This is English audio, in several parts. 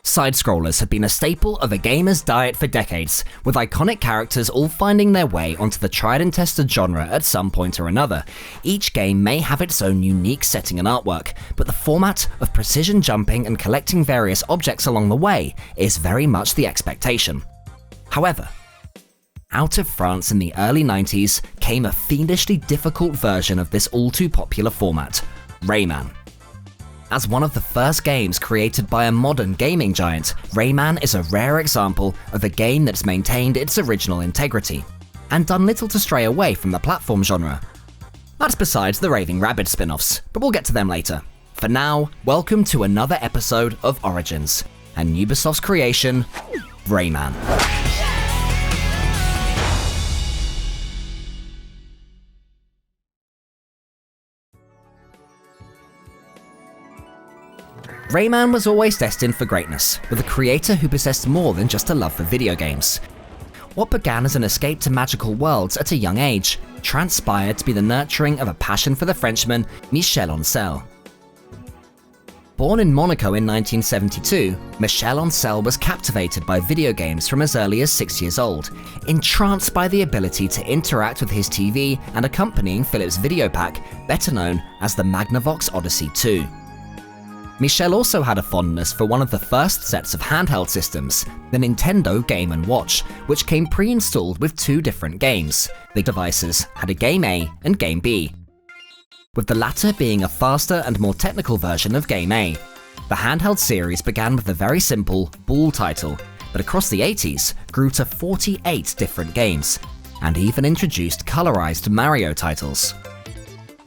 Side-scrollers have been a staple of a gamer's diet for decades, with iconic characters all finding their way onto the tried-and-tested genre at some point or another. Each game may have its own unique setting and artwork, but the format of precision jumping and collecting various objects along the way is very much the expectation. However, out of France in the early 90s came a fiendishly difficult version of this all-too-popular format, RAYMAN. As one of the first games created by a modern gaming giant, RAYMAN is a rare example of a game that's maintained its original integrity, and done little to stray away from the platform genre. That's besides the Raving Rabbids spin-offs, but we'll get to them later. For now, welcome to another episode of Origins, and Ubisoft's creation, RAYMAN. RAYMAN was always destined for greatness, with a creator who possessed more than just a love for video games. What began as an escape to magical worlds at a young age transpired to be the nurturing of a passion for the Frenchman Michel Ancel. Born in Monaco in 1972, Michel Ancel was captivated by video games from as early as 6 years old, entranced by the ability to interact with his TV and accompanying Philips video pack, better known as the Magnavox Odyssey 2. Michel also had a fondness for one of the first sets of handheld systems, the Nintendo Game & Watch, which came pre-installed with two different games. The devices had a Game A and Game B, with the latter being a faster and more technical version of Game A. The handheld series began with a very simple Ball title, but across the 80s grew to 48 different games, and even introduced colorized Mario titles.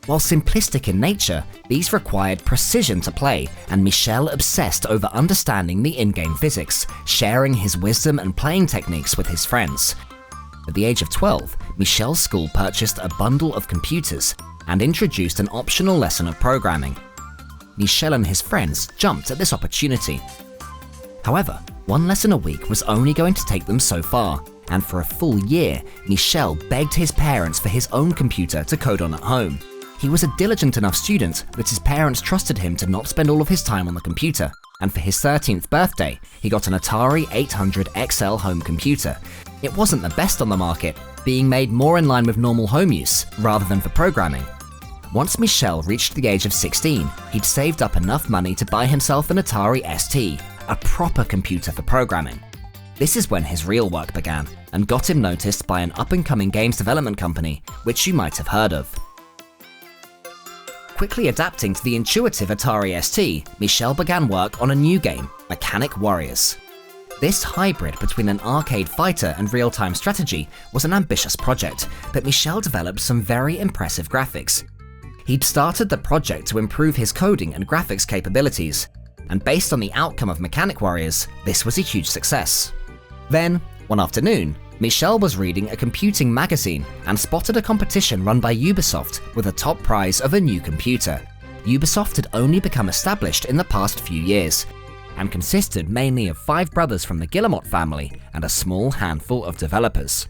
While simplistic in nature, these required precision to play, and Michel obsessed over understanding the in-game physics, sharing his wisdom and playing techniques with his friends. At the age of 12, Michel's school purchased a bundle of computers and introduced an optional lesson of programming. Michel and his friends jumped at this opportunity. However, one lesson a week was only going to take them so far, and for a full year, Michel begged his parents for his own computer to code on at home. He was a diligent enough student that his parents trusted him to not spend all of his time on the computer, and for his 13th birthday, he got an Atari 800 XL home computer. It wasn't the best on the market, being made more in line with normal home use, rather than for programming. Once Michel reached the age of 16, he'd saved up enough money to buy himself an Atari ST, a proper computer for programming. This is when his real work began, and got him noticed by an up-and-coming games development company, which you might have heard of. Quickly adapting to the intuitive Atari ST, Michel began work on a new game, Mechanic Warriors. This hybrid between an arcade fighter and real-time strategy was an ambitious project, but Michel developed some very impressive graphics. He'd started the project to improve his coding and graphics capabilities, and based on the outcome of Mechanic Warriors, this was a huge success. Then, one afternoon, Michel was reading a computing magazine and spotted a competition run by Ubisoft with a top prize of a new computer. Ubisoft had only become established in the past few years, and consisted mainly of 5 brothers from the Guillemot family and a small handful of developers.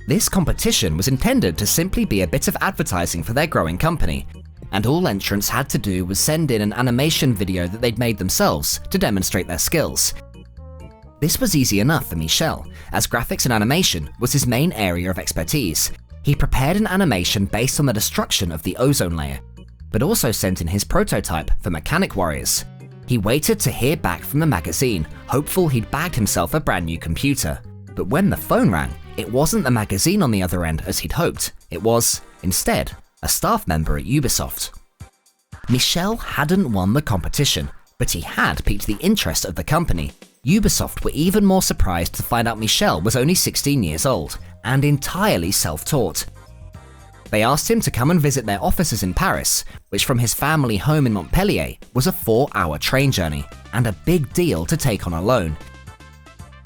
This competition was intended to simply be a bit of advertising for their growing company, and all entrants had to do was send in an animation video that they'd made themselves to demonstrate their skills. This was easy enough for Michel, as graphics and animation was his main area of expertise. He prepared an animation based on the destruction of the ozone layer, but also sent in his prototype for Mechanic Warriors. He waited to hear back from the magazine, hopeful he'd bagged himself a brand new computer. But when the phone rang, it wasn't the magazine on the other end as he'd hoped. It was, instead, a staff member at Ubisoft. Michel hadn't won the competition, but he had piqued the interest of the company. Ubisoft were even more surprised to find out Michel was only 16 years old, and entirely self-taught. They asked him to come and visit their offices in Paris, which from his family home in Montpellier was a 4-hour train journey, and a big deal to take on alone.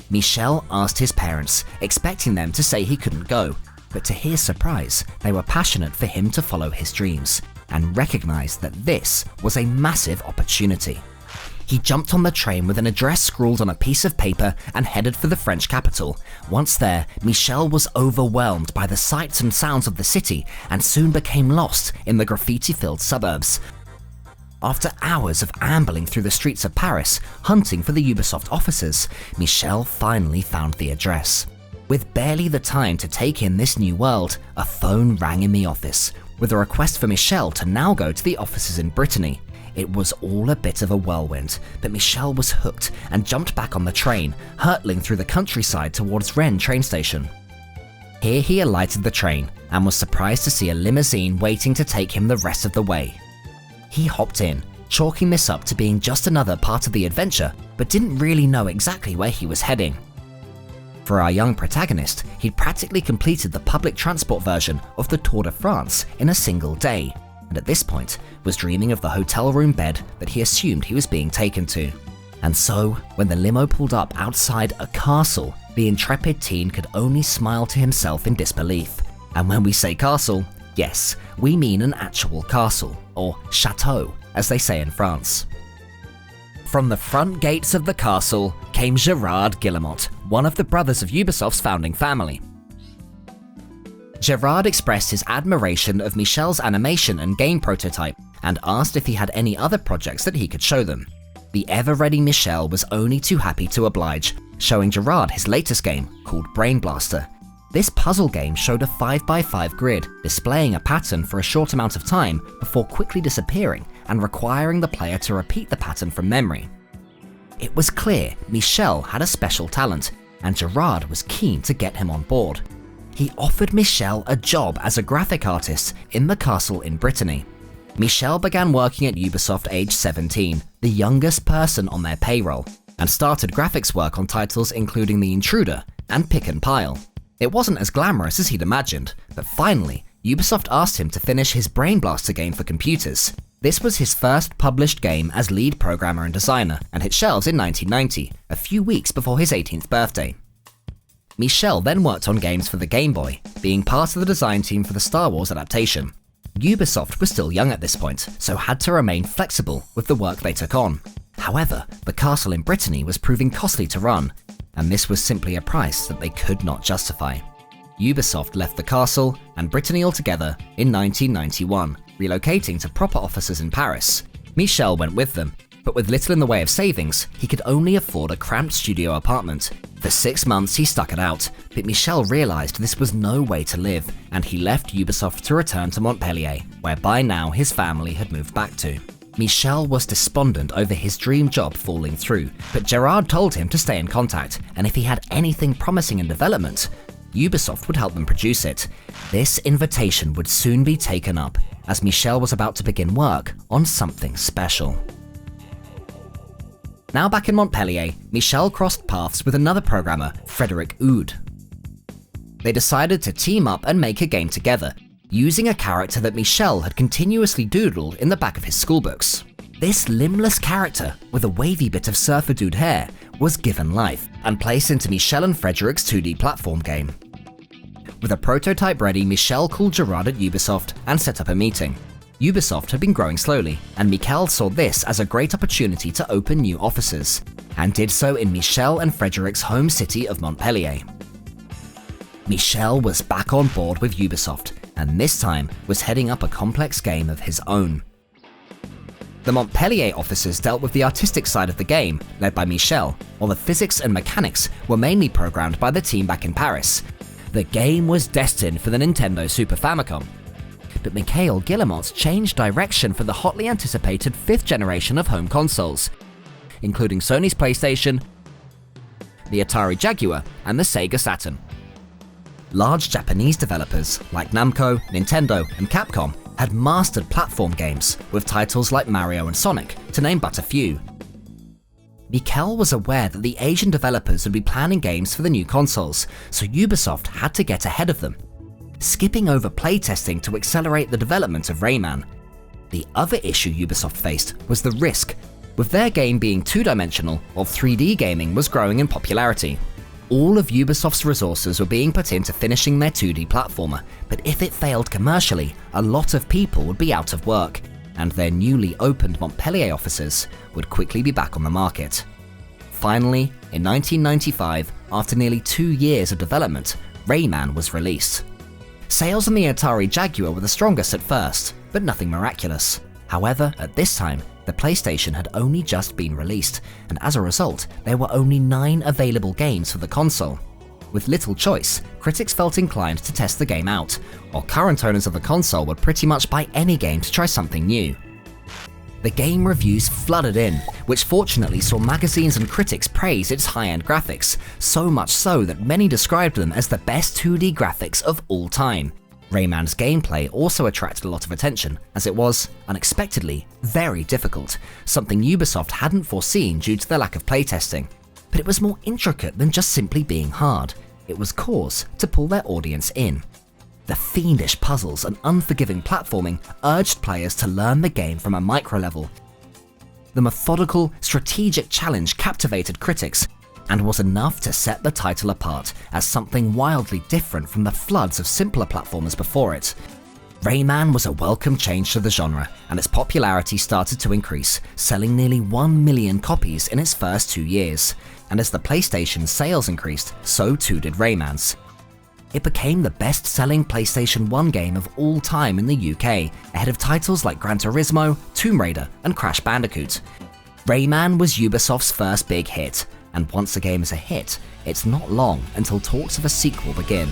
Michel asked his parents, expecting them to say he couldn't go, but to his surprise, they were passionate for him to follow his dreams, and recognized that this was a massive opportunity. He jumped on the train with an address scrawled on a piece of paper and headed for the French capital. Once there, Michel was overwhelmed by the sights and sounds of the city and soon became lost in the graffiti-filled suburbs. After hours of ambling through the streets of Paris, hunting for the Ubisoft offices, Michel finally found the address. With barely the time to take in this new world, a phone rang in the office, with a request for Michel to now go to the offices in Brittany. It was all a bit of a whirlwind, but Michel was hooked and jumped back on the train, hurtling through the countryside towards Rennes train station. Here he alighted the train and was surprised to see a limousine waiting to take him the rest of the way. He hopped in, chalking this up to being just another part of the adventure, but didn't really know exactly where he was heading. For our young protagonist, he'd practically completed the public transport version of the Tour de France in a single day, and at this point was dreaming of the hotel room bed that he assumed he was being taken to. And so, when the limo pulled up outside a castle, the intrepid teen could only smile to himself in disbelief. And when we say castle, yes, we mean an actual castle, or chateau, as they say in France. From the front gates of the castle came Gerard Guillemot, one of the brothers of Ubisoft's founding family. Gerard expressed his admiration of Michel's animation and game prototype, and asked if he had any other projects that he could show them. The ever-ready Michel was only too happy to oblige, showing Gerard his latest game, called Brain Blaster. This puzzle game showed a 5x5 grid, displaying a pattern for a short amount of time before quickly disappearing and requiring the player to repeat the pattern from memory. It was clear Michel had a special talent, and Gerard was keen to get him on board. He offered Michel a job as a graphic artist in the castle in Brittany. Michel began working at Ubisoft aged 17, the youngest person on their payroll, and started graphics work on titles including The Intruder and Pick and Pile. It wasn't as glamorous as he'd imagined, but finally, Ubisoft asked him to finish his Brain Blaster game for computers. This was his first published game as lead programmer and designer, and hit shelves in 1990, a few weeks before his 18th birthday. Michel then worked on games for the Game Boy, being part of the design team for the Star Wars adaptation. Ubisoft was still young at this point, so had to remain flexible with the work they took on. However, the castle in Brittany was proving costly to run, and this was simply a price that they could not justify. Ubisoft left the castle and Brittany altogether in 1991, relocating to proper offices in Paris. Michel went with them, but with little in the way of savings, he could only afford a cramped studio apartment. For 6 months he stuck it out, but Michel realised this was no way to live, and he left Ubisoft to return to Montpellier, where by now his family had moved back to. Michel was despondent over his dream job falling through, but Gerard told him to stay in contact, and if he had anything promising in development, Ubisoft would help them produce it. This invitation would soon be taken up, as Michel was about to begin work on something special. Now back in Montpellier, Michel crossed paths with another programmer, Frédéric Oud. They decided to team up and make a game together, using a character that Michel had continuously doodled in the back of his schoolbooks. This limbless character, with a wavy bit of surfer dude hair, was given life and placed into Michel and Frédéric's 2D platform game. With a prototype ready, Michel called Gerard at Ubisoft and set up a meeting. Ubisoft had been growing slowly, and Michel saw this as a great opportunity to open new offices, and did so in Michel and Frédéric's home city of Montpellier. Michel was back on board with Ubisoft, and this time was heading up a complex game of his own. The Montpellier offices dealt with the artistic side of the game, led by Michel, while the physics and mechanics were mainly programmed by the team back in Paris. The game was destined for the Nintendo Super Famicom, but Michel Guillemot changed direction for the hotly anticipated 5th generation of home consoles, including Sony's PlayStation, the Atari Jaguar, and the Sega Saturn. Large Japanese developers like Namco, Nintendo, and Capcom had mastered platform games with titles like Mario and Sonic, to name but a few. Michel was aware that the Asian developers would be planning games for the new consoles, so Ubisoft had to get ahead of them, skipping over playtesting to accelerate the development of RAYMAN. The other issue Ubisoft faced was the risk, with their game being two-dimensional while 3D gaming was growing in popularity. All of Ubisoft's resources were being put into finishing their 2D platformer, but if it failed commercially, a lot of people would be out of work, and their newly opened Montpellier offices would quickly be back on the market. Finally, in 1995, after nearly 2 years of development, RAYMAN was released. Sales on the Atari Jaguar were the strongest at first, but nothing miraculous. However, at this time, the PlayStation had only just been released, and as a result, there were only 9 available games for the console. With little choice, critics felt inclined to test the game out, while current owners of the console would pretty much buy any game to try something new. The game reviews flooded in, which fortunately saw magazines and critics praise its high-end graphics, so much so that many described them as the best 2D graphics of all time. Rayman's gameplay also attracted a lot of attention, as it was, unexpectedly, very difficult, something Ubisoft hadn't foreseen due to the lack of playtesting. But it was more intricate than just simply being hard. It was cause to pull their audience in. The fiendish puzzles and unforgiving platforming urged players to learn the game from a micro level. The methodical, strategic challenge captivated critics, and was enough to set the title apart as something wildly different from the floods of simpler platformers before it. Rayman was a welcome change to the genre, and its popularity started to increase, selling nearly 1 million copies in its first 2 years. And as the PlayStation's sales increased, so too did Rayman's. It became the best-selling PlayStation 1 game of all time in the UK, ahead of titles like Gran Turismo, Tomb Raider, and Crash Bandicoot. Rayman was Ubisoft's first big hit, and once a game is a hit, it's not long until talks of a sequel begin.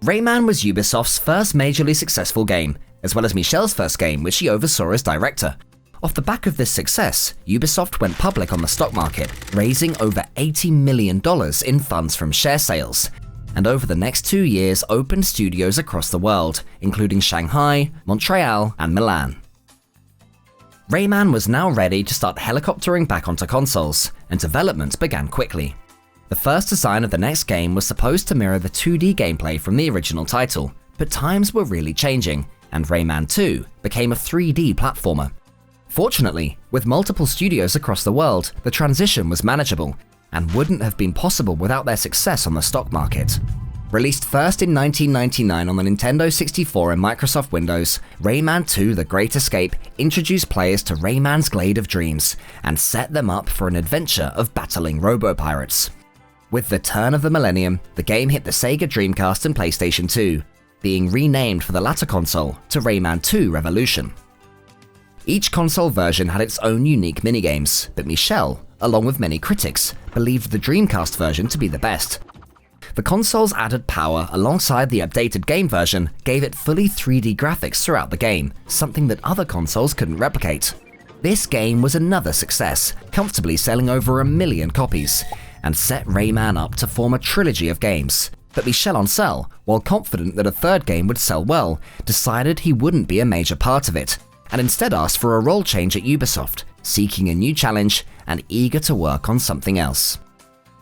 Rayman was Ubisoft's first majorly successful game, as well as Michel's first game, which he oversaw as director. Off the back of this success, Ubisoft went public on the stock market, raising over $80 million in funds from share sales, and over the next 2 years opened studios across the world, including Shanghai, Montreal, and Milan. Rayman was now ready to start helicoptering back onto consoles, and development began quickly. The first design of the next game was supposed to mirror the 2D gameplay from the original title, but times were really changing, and Rayman 2 became a 3D platformer. Fortunately, with multiple studios across the world, the transition was manageable, and wouldn't have been possible without their success on the stock market. Released first in 1999 on the Nintendo 64 and Microsoft Windows, Rayman 2: The Great Escape introduced players to Rayman's Glade of Dreams, and set them up for an adventure of battling robo-pirates. With the turn of the millennium, the game hit the Sega Dreamcast and PlayStation 2, being renamed for the latter console to Rayman 2 Revolution. Each console version had its own unique minigames, but Michel, along with many critics, believed the Dreamcast version to be the best. The console's added power alongside the updated game version gave it fully 3D graphics throughout the game, something that other consoles couldn't replicate. This game was another success, comfortably selling over 1 million copies, and set Rayman up to form a trilogy of games. But Michel Ancel, while confident that a third game would sell well, decided he wouldn't be a major part of it, and instead asked for a role change at Ubisoft, seeking a new challenge and eager to work on something else.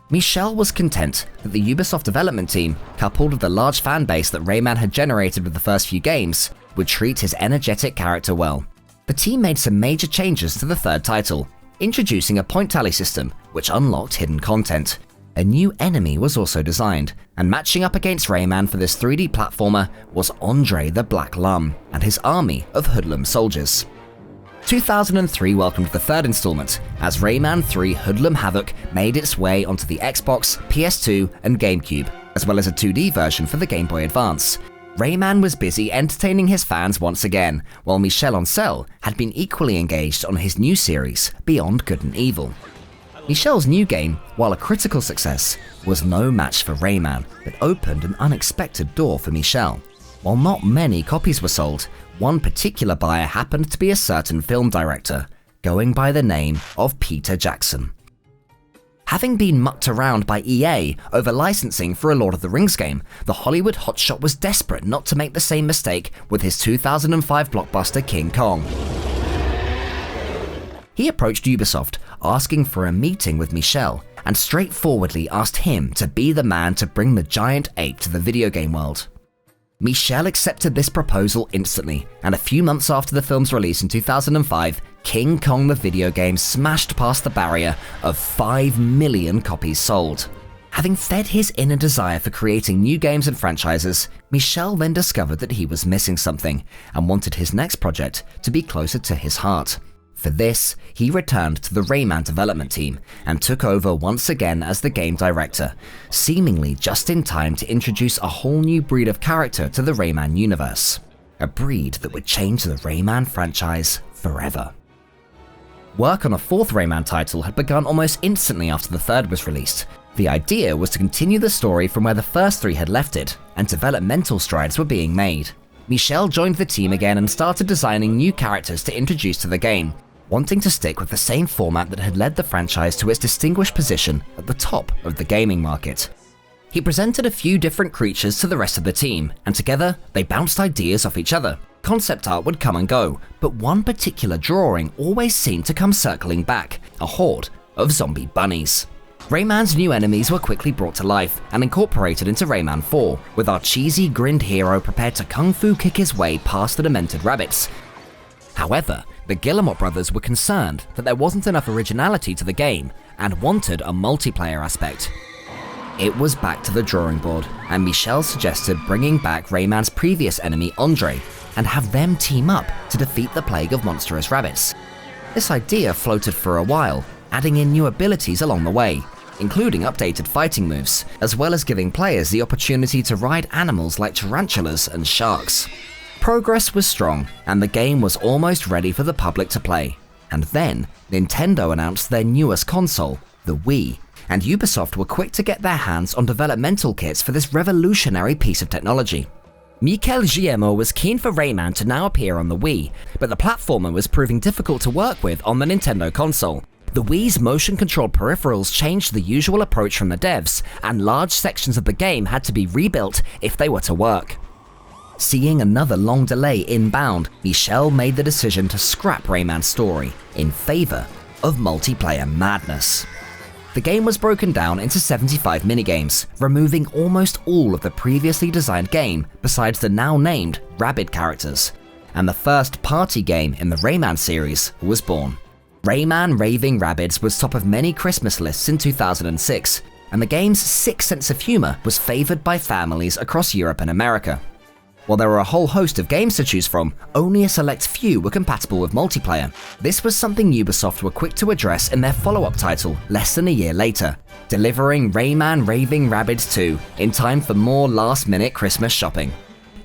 Michel was content that the Ubisoft development team, coupled with the large fan base that Rayman had generated with the first few games, would treat his energetic character well. The team made some major changes to the third title, introducing a point tally system which unlocked hidden content. A new enemy was also designed, and matching up against Rayman for this 3D platformer was Andre the Black Lum and his army of hoodlum soldiers. 2003 welcomed the third installment, as Rayman 3 Hoodlum Havoc made its way onto the Xbox, PS2, and GameCube, as well as a 2D version for the Game Boy Advance. Rayman was busy entertaining his fans once again, while Michel Ancel had been equally engaged on his new series, Beyond Good and Evil. Michel's new game, while a critical success, was no match for Rayman, but opened an unexpected door for Michel. While not many copies were sold, one particular buyer happened to be a certain film director, going by the name of Peter Jackson. Having been mucked around by EA over licensing for a Lord of the Rings game, the Hollywood hotshot was desperate not to make the same mistake with his 2005 blockbuster King Kong. He approached Ubisoft, asking for a meeting with Michel, and straightforwardly asked him to be the man to bring the giant ape to the video game world. Michel accepted this proposal instantly, and a few months after the film's release in 2005, King Kong the video game smashed past the barrier of 5 million copies sold. Having fed his inner desire for creating new games and franchises, Michel then discovered that he was missing something, and wanted his next project to be closer to his heart. For this, he returned to the Rayman development team and took over once again as the game director, seemingly just in time to introduce a whole new breed of character to the Rayman universe. A breed that would change the Rayman franchise forever. Work on a fourth Rayman title had begun almost instantly after the third was released. The idea was to continue the story from where the first three had left it, and developmental strides were being made. Michel joined the team again and started designing new characters to introduce to the game, wanting to stick with the same format that had led the franchise to its distinguished position at the top of the gaming market. He presented a few different creatures to the rest of the team, and together they bounced ideas off each other. Concept art would come and go, but one particular drawing always seemed to come circling back, a horde of zombie bunnies. Rayman's new enemies were quickly brought to life and incorporated into Rayman 4, with our cheesy grinned hero prepared to kung fu kick his way past the demented rabbits. However, the Guillemot brothers were concerned that there wasn't enough originality to the game and wanted a multiplayer aspect. It was back to the drawing board, and Michel suggested bringing back Rayman's previous enemy Andre and have them team up to defeat the plague of monstrous rabbits. This idea floated for a while, adding in new abilities along the way, including updated fighting moves, as well as giving players the opportunity to ride animals like tarantulas and sharks. Progress was strong, and the game was almost ready for the public to play. And then, Nintendo announced their newest console, the Wii, and Ubisoft were quick to get their hands on developmental kits for this revolutionary piece of technology. Michel Guillemot was keen for Rayman to now appear on the Wii, but the platformer was proving difficult to work with on the Nintendo console. The Wii's motion-controlled peripherals changed the usual approach from the devs, and large sections of the game had to be rebuilt if they were to work. Seeing another long delay inbound, Michel made the decision to scrap Rayman's story in favor of multiplayer madness. The game was broken down into 75 minigames, removing almost all of the previously designed game besides the now named Rabid characters, and the first party game in the Rayman series was born. Rayman Raving Rabbids was top of many Christmas lists in 2006, and the game's sick sense of humor was favored by families across Europe and America. While there were a whole host of games to choose from, only a select few were compatible with multiplayer. This was something Ubisoft were quick to address in their follow-up title less than a year later, delivering Rayman Raving Rabbids 2 in time for more last-minute Christmas shopping.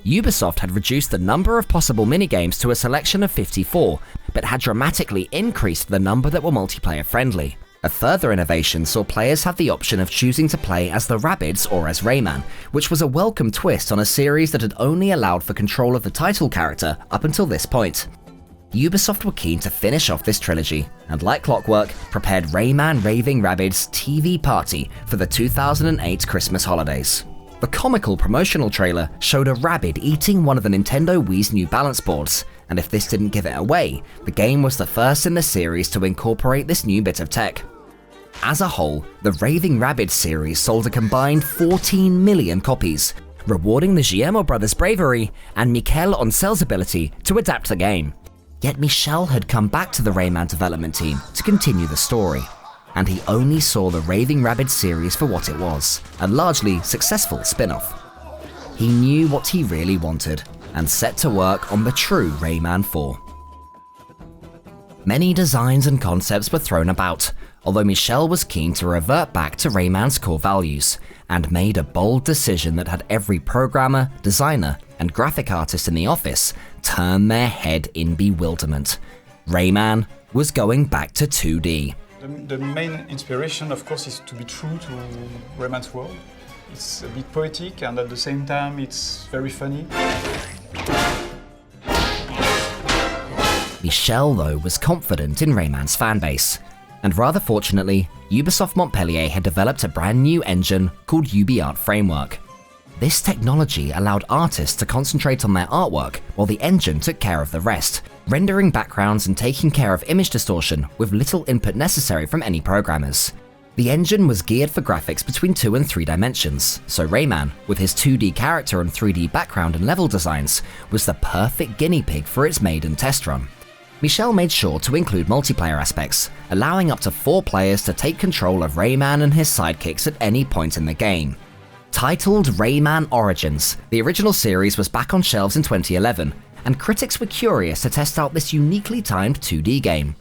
Ubisoft had reduced the number of possible minigames to a selection of 54, but had dramatically increased the number that were multiplayer friendly. A further innovation saw players have the option of choosing to play as the Rabbids or as Rayman, which was a welcome twist on a series that had only allowed for control of the title character up until this point. Ubisoft were keen to finish off this trilogy, and like clockwork, prepared Rayman Raving Rabbids TV Party for the 2008 Christmas holidays. The comical promotional trailer showed a rabbit eating one of the Nintendo Wii's new balance boards, and if this didn't give it away, the game was the first in the series to incorporate this new bit of tech. As a whole, the Raving Rabbids series sold a combined 14 million copies, rewarding the Guillemot brothers' bravery and Michel Oncel's ability to adapt the game. Yet Michel had come back to the Rayman development team to continue the story, and he only saw the Raving Rabbids series for what it was, a largely successful spin-off. He knew what he really wanted, and set to work on the true Rayman 4. Many designs and concepts were thrown about, although Michel was keen to revert back to Rayman's core values, and made a bold decision that had every programmer, designer, and graphic artist in the office turn their head in bewilderment. Rayman was going back to 2D. The main inspiration, of course, is to be true to Rayman's world. It's a bit poetic, and at the same time it's very funny. Michel, though, was confident in Rayman's fanbase, and rather fortunately, Ubisoft Montpellier had developed a brand new engine called UbiArt Framework. This technology allowed artists to concentrate on their artwork while the engine took care of the rest, rendering backgrounds and taking care of image distortion with little input necessary from any programmers. The engine was geared for graphics between 2 and 3 dimensions, so Rayman, with his 2D character and 3D background and level designs, was the perfect guinea pig for its maiden test run. Michel made sure to include multiplayer aspects, allowing up to 4 players to take control of Rayman and his sidekicks at any point in the game. Titled Rayman Origins, the original series was back on shelves in 2011, and critics were curious to test out this uniquely timed 2D game.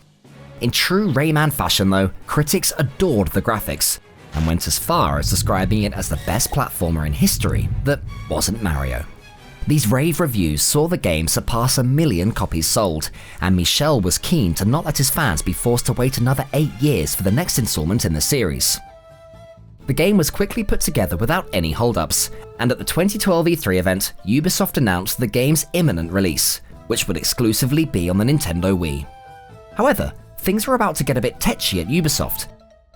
In true Rayman fashion though, critics adored the graphics, and went as far as describing it as the best platformer in history that wasn't Mario. These rave reviews saw the game surpass 1 million copies sold, and Michel was keen to not let his fans be forced to wait another 8 years for the next installment in the series. The game was quickly put together without any holdups, and at the 2012 E3 event, Ubisoft announced the game's imminent release, which would exclusively be on the Nintendo Wii. However, things were about to get a bit tetchy at Ubisoft.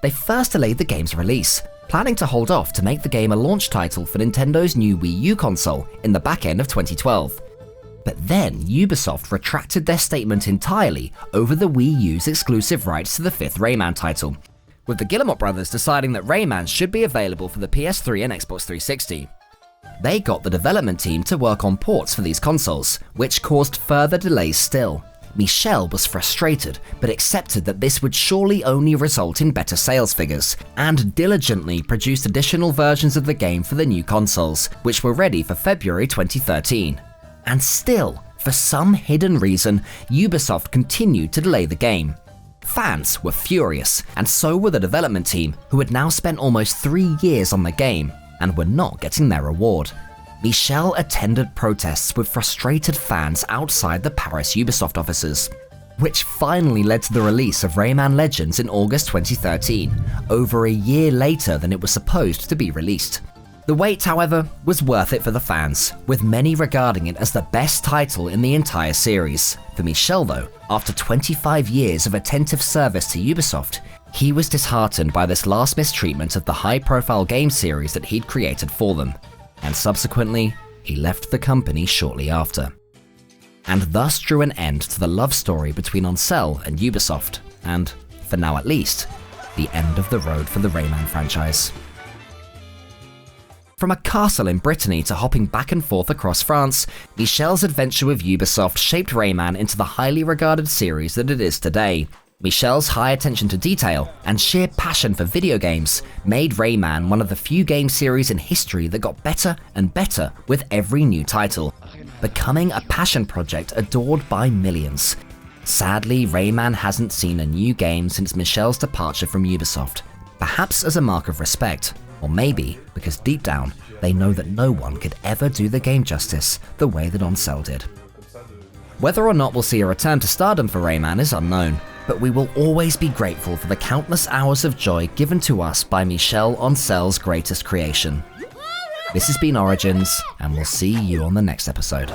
They first delayed the game's release, planning to hold off to make the game a launch title for Nintendo's new Wii U console in the back end of 2012. But then Ubisoft retracted their statement entirely over the Wii U's exclusive rights to the 5th Rayman title, with the Guillemot brothers deciding that Rayman should be available for the PS3 and Xbox 360. They got the development team to work on ports for these consoles, which caused further delays still. Michel was frustrated, but accepted that this would surely only result in better sales figures, and diligently produced additional versions of the game for the new consoles, which were ready for February 2013. And still, for some hidden reason, Ubisoft continued to delay the game. Fans were furious, and so were the development team, who had now spent almost 3 years on the game, and were not getting their reward. Michel attended protests with frustrated fans outside the Paris Ubisoft offices, which finally led to the release of Rayman Legends in August 2013, over a year later than it was supposed to be released. The wait, however, was worth it for the fans, with many regarding it as the best title in the entire series. For Michel though, after 25 years of attentive service to Ubisoft, he was disheartened by this last mistreatment of the high-profile game series that he'd created for them, and subsequently, he left the company shortly after. And thus drew an end to the love story between Ansel and Ubisoft, and, for now at least, the end of the road for the Rayman franchise. From a castle in Brittany to hopping back and forth across France, Michel's adventure with Ubisoft shaped Rayman into the highly regarded series that it is today. Michel's high attention to detail and sheer passion for video games made Rayman one of the few game series in history that got better and better with every new title, becoming a passion project adored by millions. Sadly, Rayman hasn't seen a new game since Michel's departure from Ubisoft, perhaps as a mark of respect, or maybe because deep down they know that no one could ever do the game justice the way that Ansel did. Whether or not we'll see a return to stardom for Rayman is unknown, but we will always be grateful for the countless hours of joy given to us by Michel Ansel's greatest creation. This has been Origins, and we'll see you on the next episode.